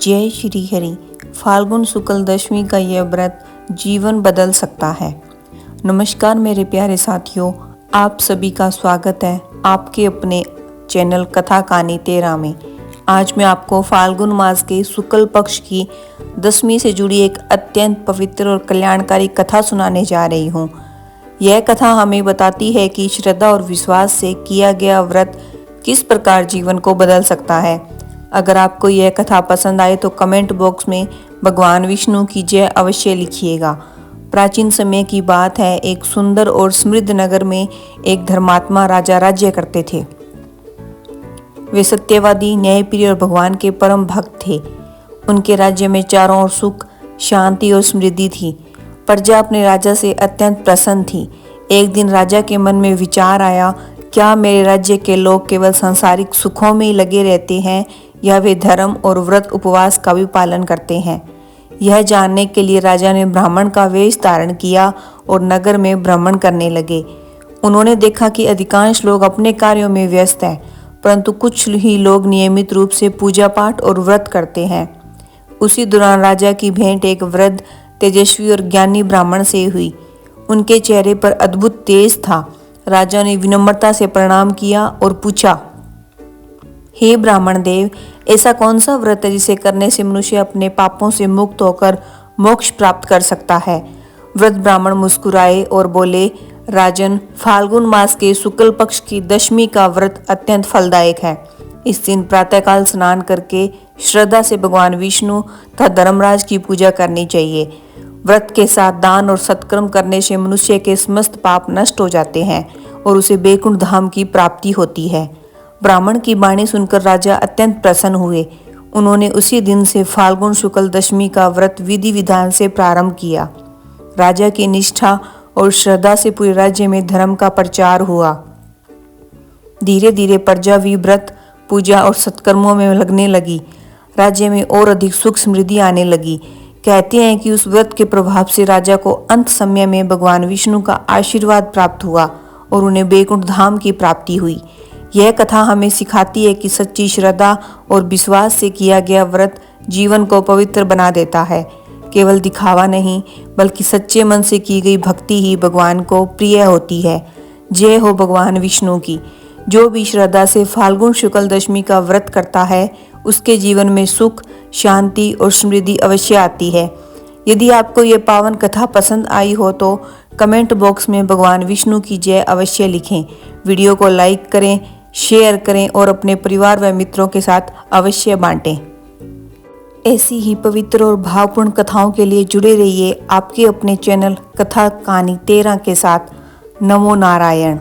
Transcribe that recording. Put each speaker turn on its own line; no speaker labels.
जय श्री हरि। फाल्गुन शुक्ल दशमी का यह व्रत जीवन बदल सकता है। नमस्कार मेरे प्यारे साथियों, आप सभी का स्वागत है आपके अपने चैनल कथा कहानी 13 में। आज मैं आपको फाल्गुन मास के शुक्ल पक्ष की दशमी से जुड़ी एक अत्यंत पवित्र और कल्याणकारी कथा सुनाने जा रही हूँ। यह कथा हमें बताती है कि श्रद्धा और विश्वास से किया गया व्रत किस प्रकार जीवन को बदल सकता है। अगर आपको यह कथा पसंद आए तो कमेंट बॉक्स में भगवान विष्णु की जय अवश्य लिखिएगा। प्राचीन समय की बात है, एक सुंदर और समृद्ध नगर में एक धर्मात्मा राजा राज्य करते थे। वे सत्यवादी, न्यायप्रिय और भगवान के परम भक्त थे। उनके राज्य में चारों ओर सुख, शांति और समृद्धि थी। प्रजा अपने राजा से अत्यंत प्रसन्न थी। एक दिन राजा के मन में विचार आया, क्या मेरे राज्य के लोग केवल सांसारिक सुखों में ही लगे रहते हैं या वे धर्म और व्रत उपवास का भी पालन करते हैं। यह जानने के लिए राजा ने ब्राह्मण का वेश धारण किया और नगर में भ्रमण करने लगे। उन्होंने देखा कि अधिकांश लोग अपने कार्यों में व्यस्त हैं, परंतु कुछ ही लोग नियमित रूप से पूजा पाठ और व्रत करते हैं। उसी दौरान राजा की भेंट एक वृद्ध, तेजस्वी और ज्ञानी ब्राह्मण से हुई। उनके चेहरे पर अद्भुत तेज था। राजा ने विनम्रता से प्रणाम किया और पूछा, हे ब्राह्मण देव, ऐसा कौन सा व्रत है जिसे करने से मनुष्य अपने पापों से मुक्त होकर मोक्ष प्राप्त कर सकता है। वृद्ध ब्राह्मण मुस्कुराए और बोले, राजन, फाल्गुन मास के शुक्ल पक्ष की दशमी का व्रत अत्यंत फलदायक है। इस दिन प्रातःकाल स्नान करके श्रद्धा से भगवान विष्णु तथा धर्मराज की पूजा करनी चाहिए। व्रत के साथ दान और सत्कर्म करने से मनुष्य के समस्त पाप नष्ट हो जाते हैं और उसे बैकुंठ धाम की प्राप्ति होती है। ब्राह्मण की वाणी सुनकर राजा अत्यंत प्रसन्न हुए। उन्होंने उसी दिन से फाल्गुन शुक्ल दशमी का व्रत विधि विधान से प्रारंभ किया। राजा की निष्ठा और श्रद्धा से पूरे राज्य में धर्म का प्रचार हुआ। धीरे धीरे प्रजा भी व्रत, पूजा और सत्कर्मों में लगने लगी। राज्य में और अधिक सुख समृद्धि आने लगी। कहते हैं कि उस व्रत के प्रभाव से राजा को अंत समय में भगवान विष्णु का आशीर्वाद प्राप्त हुआ और उन्हें बैकुंठ धाम की प्राप्ति हुई। यह कथा हमें सिखाती है कि सच्ची श्रद्धा और विश्वास से किया गया व्रत जीवन को पवित्र बना देता है। केवल दिखावा नहीं, बल्कि सच्चे मन से की गई भक्ति ही भगवान को प्रिय होती है। जय हो भगवान विष्णु की। जो भी श्रद्धा से फाल्गुन शुक्ल दशमी का व्रत करता है, उसके जीवन में सुख, शांति और समृद्धि अवश्य आती है। यदि आपको ये पावन कथा पसंद आई हो तो कमेंट बॉक्स में भगवान विष्णु की जय अवश्य लिखें। वीडियो को लाइक करें, शेयर करें और अपने परिवार व मित्रों के साथ अवश्य बांटें। ऐसी ही पवित्र और भावपूर्ण कथाओं के लिए जुड़े रहिए आपके अपने चैनल कथा कहानी 13 के साथ। नमो नारायण।